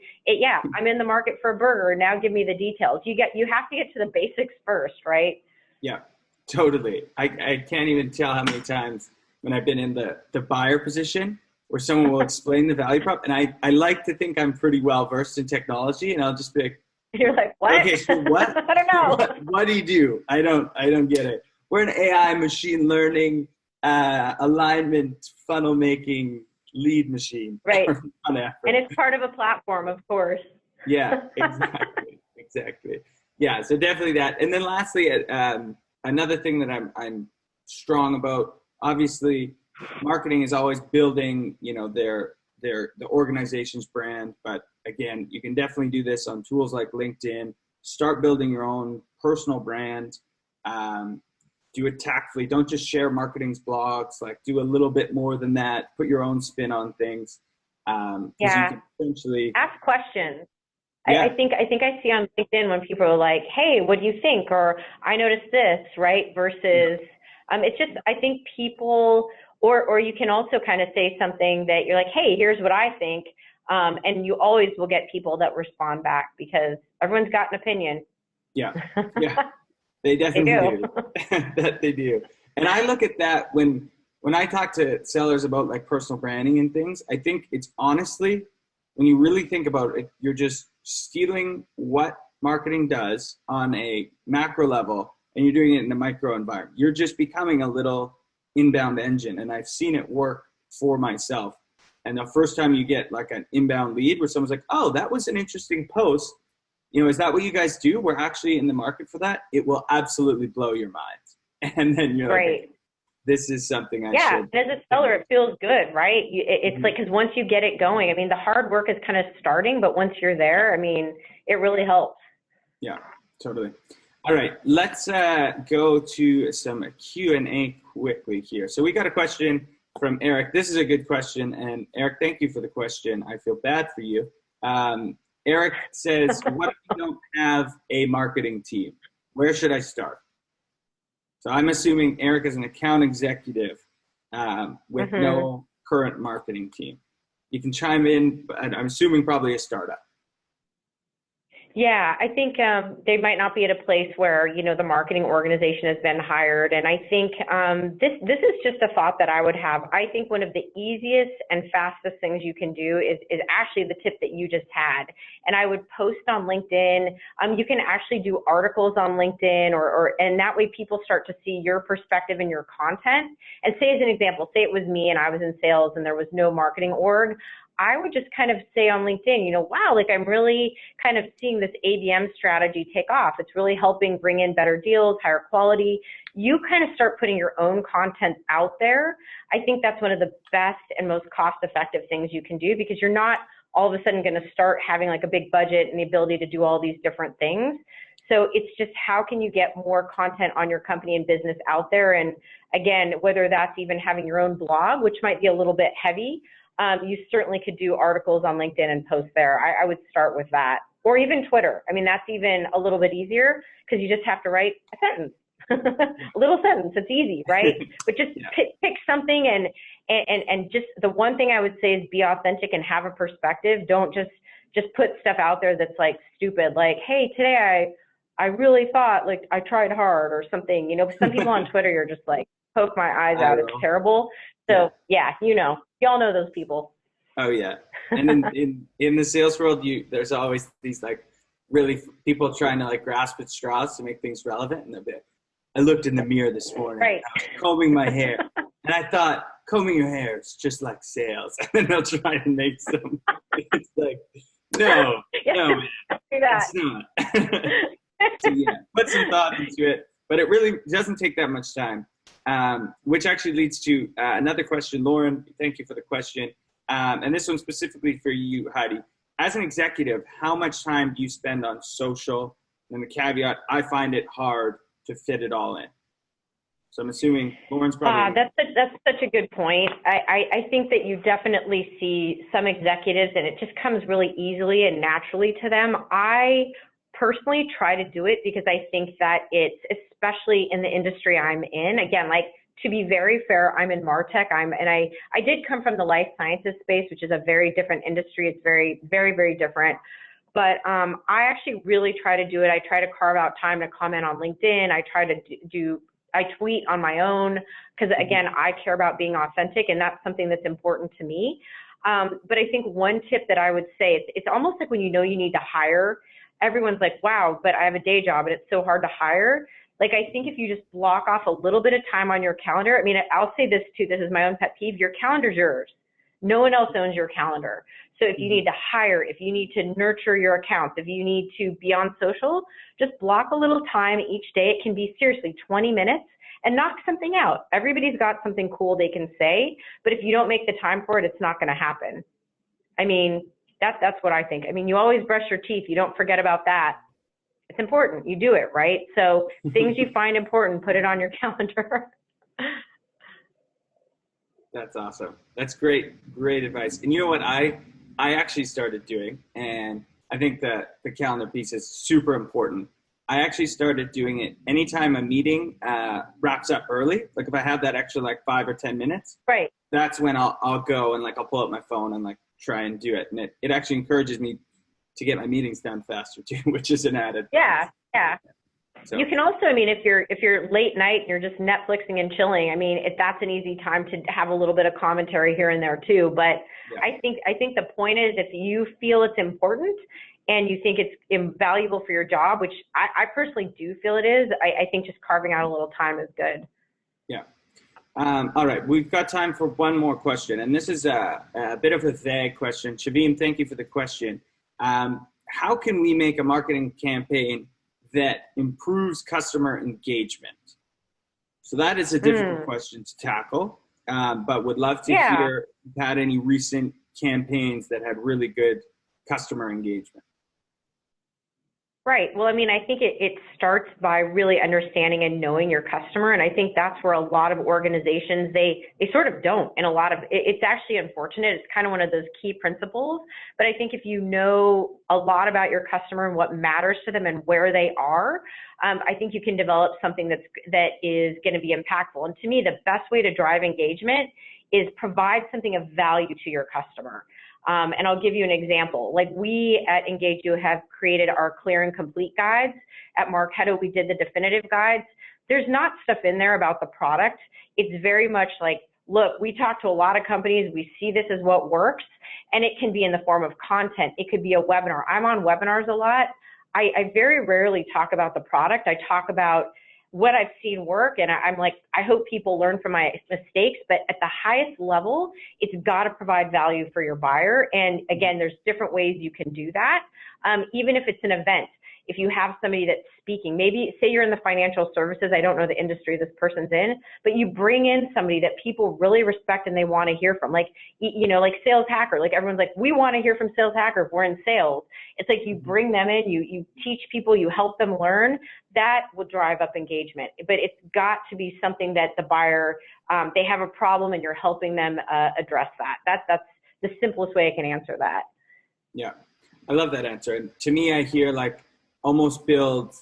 I'm in the market for a burger. Now give me the details. You have to get to the basics first, right? Yeah, totally. I can't even tell how many times when I've been in the buyer position where someone will explain the value prop, and I like to think I'm pretty well versed in technology, and I'll just be like, you're like, what? Okay, so what? I don't know. What do you do? I don't get it. We're an AI, machine learning, alignment, funnel making lead machine. Right. And it's part of a platform, of course. Yeah, exactly. Yeah, so definitely that. And then lastly, another thing that I'm strong about, obviously, marketing is always building, the organization's brand. But again, you can definitely do this on tools like LinkedIn. Start building your own personal brand. Do it tactfully. Don't just share marketing's blogs. Like, do a little bit more than that. Put your own spin on things. You can essentially ask questions. Yeah. I think I see on LinkedIn when people are like, hey, what do you think? Or I noticed this, right? Versus, it's just, I think people, or you can also kind of say something that you're like, hey, here's what I think. And you always will get people that respond back because everyone's got an opinion. Yeah. They definitely do. That they do. And I look at that when I talk to sellers about like personal branding and things, I think it's honestly, when you really think about it, you're just stealing what marketing does on a macro level and you're doing it in a micro environment. You're just becoming a little inbound engine. And I've seen it work for myself. And the first time you get like an inbound lead where someone's like, oh, that was an interesting post. Is that what you guys do? We're actually in the market for that. It will absolutely blow your mind. And then you're like, this is something I should. Yeah, and as a seller, it feels good, right? It's like, because once you get it going, I mean, the hard work is kind of starting, but once you're there, I mean, it really helps. Yeah, totally. All right, let's go to some Q&A quickly here. So we got a question from Eric. This is a good question. And Eric, thank you for the question. I feel bad for you. Eric says, what if you don't have a marketing team? Where should I start? So I'm assuming Eric is an account executive with no current marketing team. You can chime in, but I'm assuming probably a startup. Yeah, I think they might not be at a place where, the marketing organization has been hired. And I think this is just a thought that I would have. I think one of the easiest and fastest things you can do is actually the tip that you just had. And I would post on LinkedIn. You can actually do articles on LinkedIn and that way people start to see your perspective and your content. And say as an example, say it was me and I was in sales and there was no marketing org. I would just kind of say on LinkedIn, wow, like I'm really kind of seeing this ABM strategy take off. It's really helping bring in better deals, higher quality. You kind of start putting your own content out there. I think that's one of the best and most cost-effective things you can do because you're not all of a sudden going to start having like a big budget and the ability to do all these different things. So it's just how can you get more content on your company and business out there? And again, whether that's even having your own blog, which might be a little bit heavy, you certainly could do articles on LinkedIn and post there. I would start with that. Or even Twitter. I mean, that's even a little bit easier because you just have to write a sentence, a little sentence. It's easy, right? But just pick something and just the one thing I would say is be authentic and have a perspective. Don't just put stuff out there that's like stupid, like, hey, today I really thought, like, I tried hard or something. You know, some people on Twitter, you're just like, poke my eyes out. It's terrible. So yeah, you know, y'all know those people. Oh yeah. And in the sales world, there's always these like really people trying to like grasp at straws to make things relevant. And they'll be like, I looked in the mirror this morning, right. I was combing my hair, and I thought combing your hair is just like sales. And then they'll try to make some. It's like, no, man, it's not. So yeah, put some thought into it, but it really doesn't take that much time. Which actually leads to another question. Lauren, thank you for the question. And this one's specifically for you, Heidi. As an executive, how much time do you spend on social? And the caveat, I find it hard to fit it all in. So I'm assuming Lauren's probably... That's such a good point. I think that you definitely see some executives and it just comes really easily and naturally to them. I personally try to do it because I think that it's, especially in the industry I'm in, again, like, to be very fair, I'm in MarTech. I did come from the life sciences space, which is a very different industry. It's very, very, very different. But I actually really try to do it. I try to carve out time to comment on LinkedIn. I tweet on my own because, again, I care about being authentic, and that's something that's important to me. But I think one tip that I would say, it's almost like when you know you need to hire, everyone's like, wow, but I have a day job and it's so hard to hire. Like, I think if you just block off a little bit of time on your calendar, I mean, I'll say this too, this is my own pet peeve, your calendar's yours. No one else owns your calendar. So if you need to hire, if you need to nurture your accounts, if you need to be on social, just block a little time each day. It can be seriously 20 minutes and knock something out. Everybody's got something cool they can say, but if you don't make the time for it, it's not going to happen. I mean, that's what I think. I mean, you always brush your teeth. You don't forget about that. It's important. You do it, right? So things you find important, put it on your calendar. That's awesome. That's great advice. And you know what I actually started doing, and I think that the calendar piece is super important. I actually started doing it anytime a meeting wraps up early. Like if I have that extra like 5 or 10 minutes, right? That's when I'll go and like I'll pull up my phone and like try and do it. And it actually encourages me to get my meetings done faster too, which is an added. Yeah. So. You can also, I mean, if you're late night and you're just Netflixing and chilling, I mean, that's an easy time to have a little bit of commentary here and there too. But yeah. I think the point is, if you feel it's important and you think it's invaluable for your job, which I personally do feel it is, I think just carving out a little time is good. Yeah. All right, we've got time for one more question, and this is a bit of a vague question. Shavim, thank you for the question. How can we make a marketing campaign that improves customer engagement? So that is a difficult question to tackle, but would love to hear if you had any recent campaigns that had really good customer engagement. Right. Well, I mean, I think it starts by really understanding and knowing your customer. And I think that's where a lot of organizations, they sort of don't. And it's actually unfortunate. It's kind of one of those key principles. But I think if you know a lot about your customer and what matters to them and where they are, I think you can develop something that is going to be impactful. And to me, the best way to drive engagement is provide something of value to your customer. And I'll give you an example. Like we at Engage You have created our clear and complete guides. At Marketo, we did the definitive guides. There's not stuff in there about the product. It's very much like, look, we talk to a lot of companies. We see this as what works, and it can be in the form of content. It could be a webinar. I'm on webinars a lot. I very rarely talk about the product. I talk about what I've seen work, and I'm like, I hope people learn from my mistakes, but at the highest level, it's got to provide value for your buyer. And again, there's different ways you can do that. Even if it's an event, if you have somebody that's speaking, maybe say you're in the financial services, I don't know the industry this person's in, but you bring in somebody that people really respect and they want to hear from, like, you know, like sales hacker, like everyone's like, we want to hear from sales hacker if we're in sales. It's like you bring them in, you teach people, you help them learn. That will drive up engagement, but it's got to be something that the buyer, they have a problem and you're helping them address that. That's the simplest way I can answer that. Yeah, I love that answer. And to me, I hear like almost build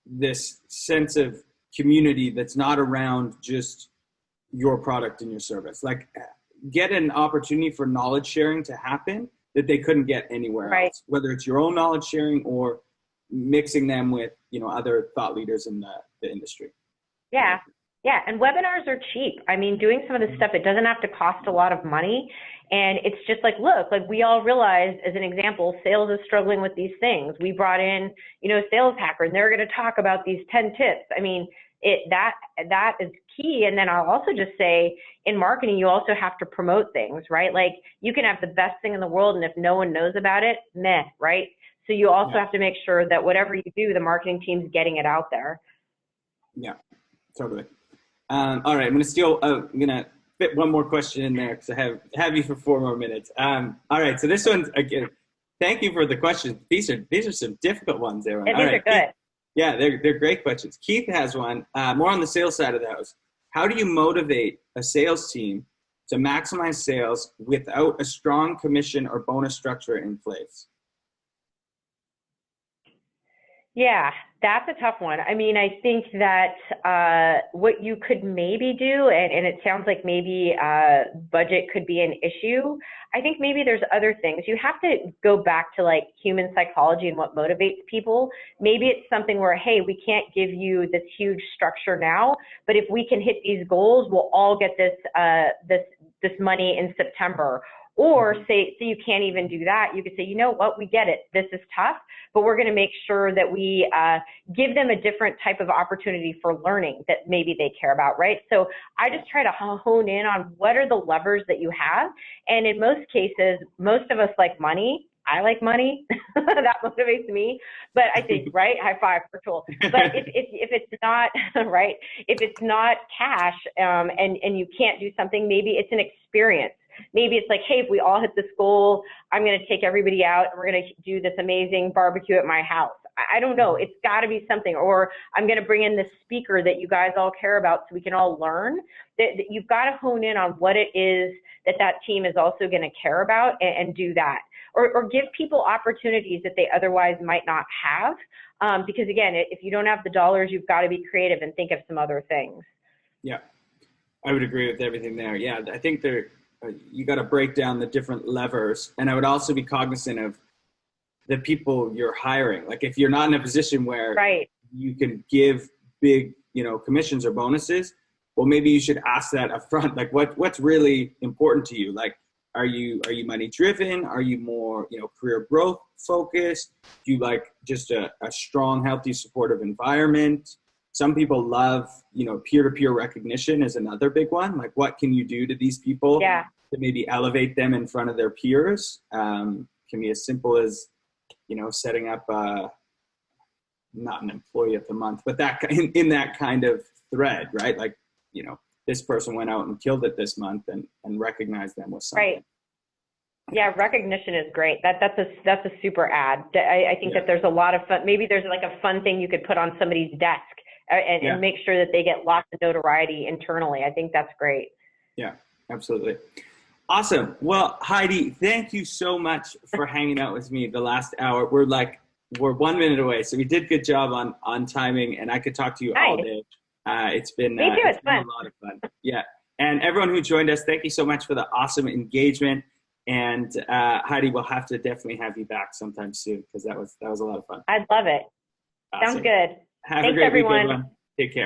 this sense of community that's not around just your product and your service. Like get an opportunity for knowledge sharing to happen that they couldn't get anywhere else, whether it's your own knowledge sharing or mixing them with, you know, other thought leaders in the industry. Yeah. Yeah. And webinars are cheap. I mean, doing some of this stuff, it doesn't have to cost a lot of money. And it's just like, look, like we all realize, as an example, sales is struggling with these things. We brought in, you know, sales hacker, and they're going to talk about these 10 tips. I mean, that is key. And then I'll also just say, in marketing, you also have to promote things, right? Like you can have the best thing in the world, and if no one knows about it, meh, right? So you also have to make sure that whatever you do, the marketing team's getting it out there. Yeah, totally. All right, I'm gonna fit one more question in there because I have you for 4 more minutes. All right, so this one's again. Thank you for the questions. These are some difficult ones, Aaron. Yeah, these are good. Keith, yeah, they're great questions. Keith has one more on the sales side of the house. How do you motivate a sales team to maximize sales without a strong commission or bonus structure in place? Yeah, that's a tough one. I mean, I think that what you could maybe do, and it sounds like maybe budget could be an issue. I think maybe there's other things. You have to go back to like human psychology and what motivates people. Maybe it's something where, hey, we can't give you this huge structure now, but if we can hit these goals, we'll all get this money in September. Or say you can't even do that. You could say, you know what, we get it. This is tough, but we're going to make sure that we give them a different type of opportunity for learning that maybe they care about, right? So I just try to hone in on what are the levers that you have. And in most cases, most of us like money. I like money. That motivates me. But I think, right, high five, virtual. But if it's not, right, if it's not cash and you can't do something, maybe it's an experience. Maybe it's like, hey, if we all hit this goal, I'm going to take everybody out and we're going to do this amazing barbecue at my house. I don't know. It's got to be something. Or I'm going to bring in this speaker that you guys all care about so we can all learn. That you've got to hone in on what it is that team is also going to care about and do that. Or give people opportunities that they otherwise might not have. Because again, if you don't have the dollars, you've got to be creative and think of some other things. Yeah, I would agree with everything there. Yeah, I think you got to break down the different levers. And I would also be cognizant of the people you're hiring. Like if you're not in a position where you can give big, you know, commissions or bonuses, well, maybe you should ask that up front. Like what's really important to you? Like, are you money driven? Are you more, you know, career growth focused? Do you like just a strong, healthy, supportive environment? Some people love, you know, peer-to-peer recognition is another big one. Like what can you do to these people to maybe elevate them in front of their peers? Can be as simple as, you know, setting up not an employee of the month, but that in that kind of thread, right? Like, you know, this person went out and killed it this month and recognize them with something. Right. Yeah, recognition is great. That's a super ad. I think that there's a lot of fun. Maybe there's like a fun thing you could put on somebody's desk and make sure that they get lots of notoriety internally. I think that's great. Yeah, absolutely. Awesome. Well, Heidi, thank you so much for hanging out with me the last hour. We're 1 minute away, so we did good job on timing, and I could talk to you all day. It's been me too. It's been fun. A lot of fun. Yeah, and everyone who joined us, thank you so much for the awesome engagement. And Heidi, we'll have to definitely have you back sometime soon because that was a lot of fun. I'd love it. Awesome. Sounds good. Have Thanks, a great everyone. week, everyone. Take care.